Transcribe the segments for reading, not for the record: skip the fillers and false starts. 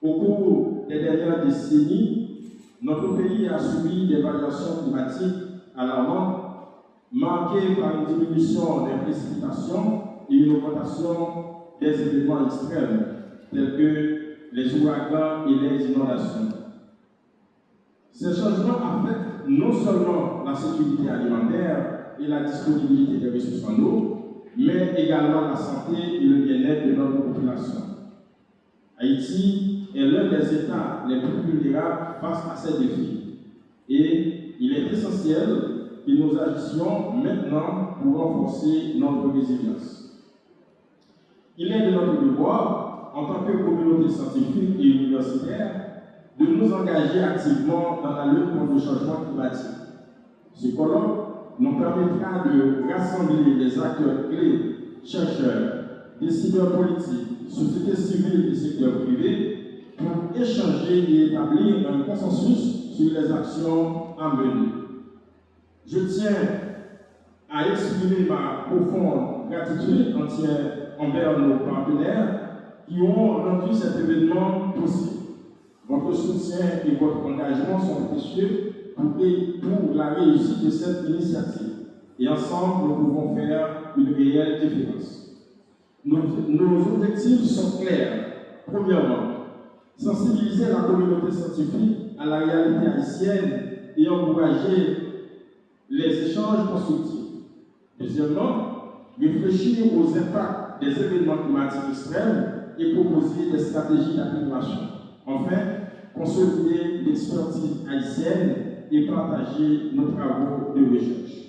Au cours des dernières décennies, notre pays a subi des variations climatiques alarmantes, marquées par une diminution des précipitations et une augmentation des événements extrêmes, tels que les ouragans et les inondations. Ces changements affectent non seulement la sécurité alimentaire et la disponibilité des ressources en eau, mais également la santé et le bien-être de notre population. Haïti est l'un des États les plus vulnérables face à ces défis. Et il est essentiel que nous agissions maintenant pour renforcer notre résilience. Il est de notre devoir, en tant que communauté scientifique et universitaire, de nous engager activement dans la lutte contre le changement climatique. Ce colloque nous permettra de rassembler les acteurs clés, chercheurs, décideurs politiques, sociétés civiles et secteur privé pour échanger et établir un consensus sur les actions à mener. Je tiens à exprimer ma profonde gratitude entière envers nos partenaires qui ont rendu cet événement possible. Votre soutien et votre engagement sont précieux pour la réussite de cette initiative. Et ensemble, nous pouvons faire une réelle différence. Nos objectifs sont clairs. Premièrement, sensibiliser la communauté scientifique à la réalité haïtienne et encourager les échanges constructifs. Deuxièmement, réfléchir aux impacts des événements climatiques extrêmes et proposer des stratégies d'atténuation. Enfin, consolider l'expertise haïtienne et partager nos travaux de recherche.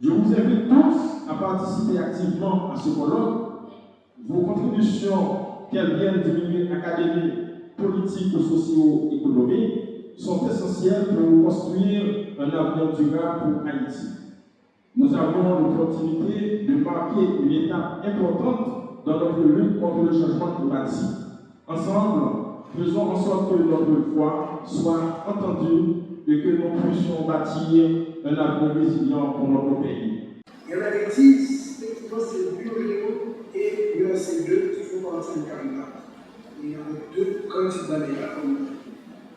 Je vous invite tous à participer activement à ce colloque. Vos contributions, qu'elles viennent du milieu académique, politique ou socio-économique, sont essentielles pour construire un avenir durable pour Haïti. Nous avons l'opportunité de marquer une étape importante dans notre lutte contre le changement climatique. Ensemble, faisons en sorte que notre voix soit entendue et que nous puissions bâtir un avenir résilient pour notre pays. Il y en a des titres, effectivement, c'est Bureau et UAC2 qui font partie du Canada. Il y a deux grands types d'aléas, comme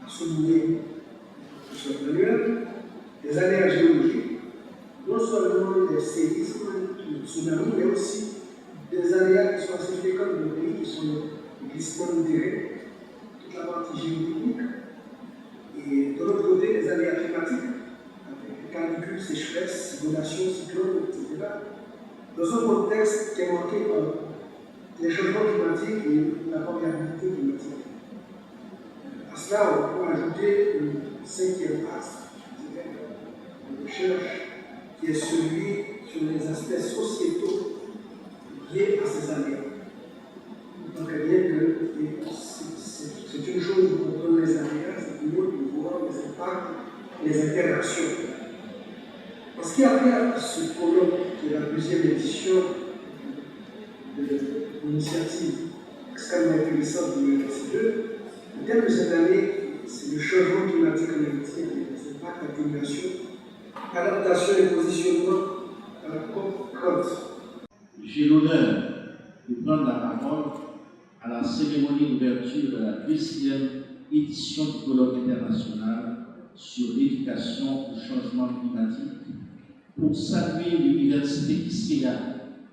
a souligné M. Manuel, des aléas géologiques, non seulement des séismes, des tsunamis, mais aussi des aléas qui sont assez fréquents dans le pays, qui sont le glissement de terrain, toute la partie géotechnique, et de l'autre côté, les aléas climatiques, avec canicule, sécheresse, inondations, cyclones, etc. Dans un contexte qui est marqué par les changements climatiques et la variabilité climatique. À cela, on peut ajouter un cinquième axe de recherche qui est celui sur les aspects sociétaux liés à ces aléas. Donc, bien que c'est une chose de comprendre les aléas, c'est une autre de voir les impacts, les interactions. En ce qui a trait à ce colloque, qui est la deuxième édition de l'initiative extrêmement intéressante de l'UNC2, le thème de cette année, c'est le changement climatique en Haïti et les impacts d'atténuation, adaptation et positionnement à la COP30. J'ai l'honneur de prendre la parole à la cérémonie d'ouverture de la deuxième édition du colloque international sur l'éducation au changement climatique pour saluer l'Université Quisqueya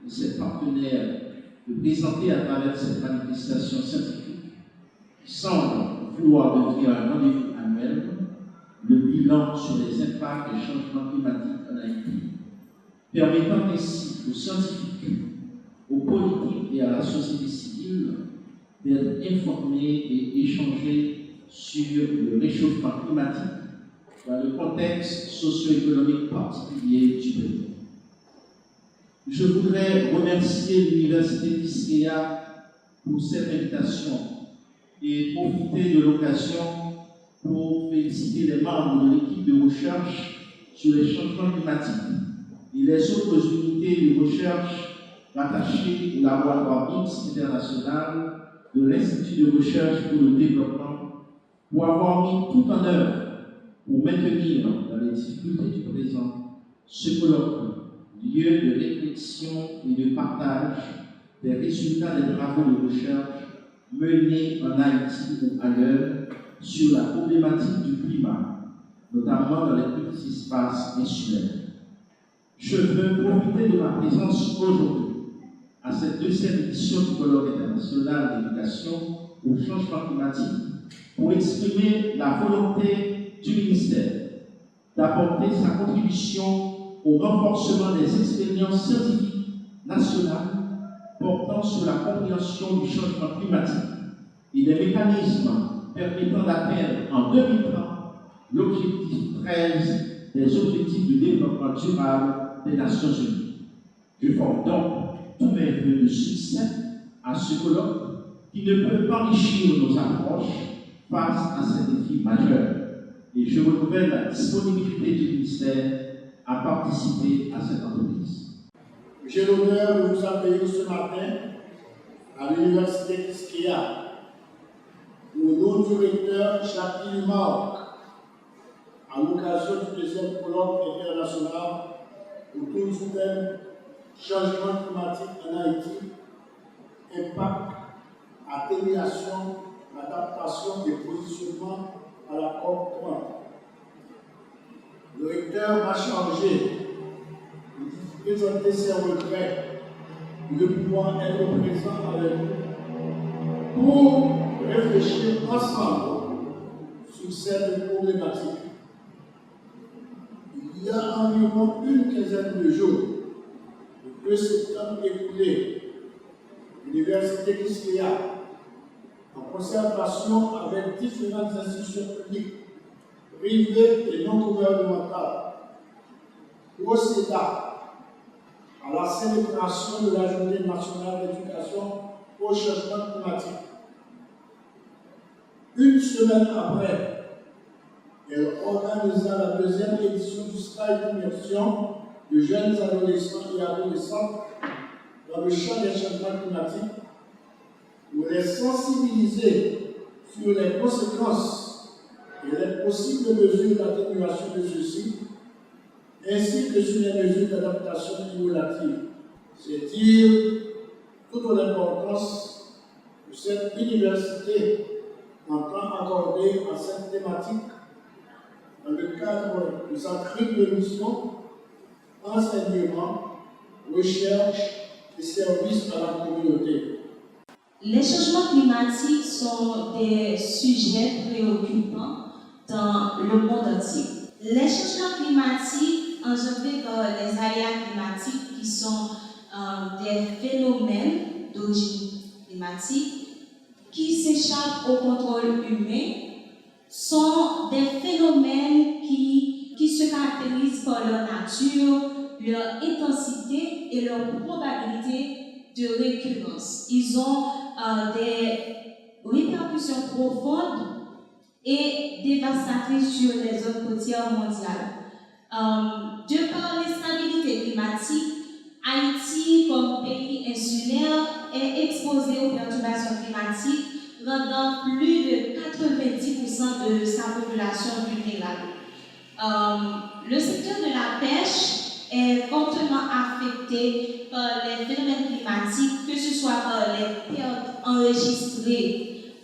et ses partenaires de présenter à travers cette manifestation scientifique qui semble vouloir devenir un rendez-vous annuel le bilan sur les impacts des changements climatiques en Haïti, permettant ainsi aux scientifiques, aux politiques et à la société civile d'être informés et échanger sur le réchauffement climatique dans le contexte socio-économique particulier du pays. Je voudrais remercier l'Université Quisqueya pour cette invitation et profiter de l'occasion pour féliciter les membres de l'équipe de recherche sur les changements climatiques et les autres unités de recherche rattachées au laboratoire mixte international de l'Institut de recherche pour le développement pour avoir mis tout en œuvre pour maintenir dans les difficultés du présent ce colloque, lieu de réflexion et de partage des résultats des travaux de recherche menées en Haïti ou ailleurs sur la problématique du climat, notamment dans les petits espaces insulaires. Je veux profiter de ma présence aujourd'hui à cette deuxième édition du Colloque international d'éducation au changement climatique pour exprimer la volonté du ministère d'apporter sa contribution au renforcement des expériences scientifiques nationales portant sur la compréhension du changement climatique et des mécanismes permettant d'atteindre en 2030 l'objectif 13 des objectifs de développement durable des Nations Unies. Je forme donc tous mes vœux de succès à ce colloque qui ne peut qu'enrichir nos approches face à ces défis majeurs. Et je renouvelle la disponibilité du ministère à participer à cette entreprise. J'ai l'honneur de vous accueillir ce matin à l'Université Quisqueya où nos directeurs Jacques Marc, à l'occasion du deuxième colloque international autour du thème changement climatique en Haïti, impact, atténuation, adaptation et positionnement à la COP 30. Le recteur m'a chargé de présenter ses regrets de pouvoir être présent avec vous pour réfléchir ensemble sur cette problématique. Il y a environ une quinzaine de jours, le 2 septembre écoulé, l'Université Quisqueya, en concertation avec différentes institutions publiques, privées et non gouvernementales, procéda à la célébration de la Journée nationale d'éducation au changement climatique. Une semaine après, elle organisa la deuxième édition du stage d'immersion de jeunes adolescents et adolescentes dans le champ des changements climatiques pour les sensibiliser sur les conséquences et les possibles mesures d'atténuation de ceux-ci, ainsi que sur les mesures d'adaptation cumulative. C'est dire toute l'importance que cette université entend accorder à cette thématique dans le cadre de sa triple mission, enseignement, recherche et service à la communauté. Les changements climatiques sont des sujets préoccupants dans le monde entier. Les changements climatiques engendrés par les aléas climatiques qui sont des phénomènes d'origine climatique qui s'échappent au contrôle humain sont des phénomènes qui se caractérisent par leur nature, leur intensité et leur probabilité de récurrence. Ils ont des répercussions profondes et dévastatrices sur les zones côtières mondiales. De par l'instabilité climatique, Haïti, comme pays insulaire, est exposé aux perturbations climatiques, rendant plus de 90% de sa population vulnérable. Le secteur de la pêche est fortement affecté par les phénomènes climatiques, que ce soit par les pertes enregistrées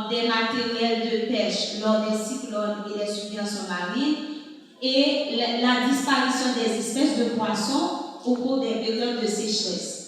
des matériels de pêche lors des cyclones et des submersions marines, et la disparition des espèces de poissons au cours des périodes de sécheresse.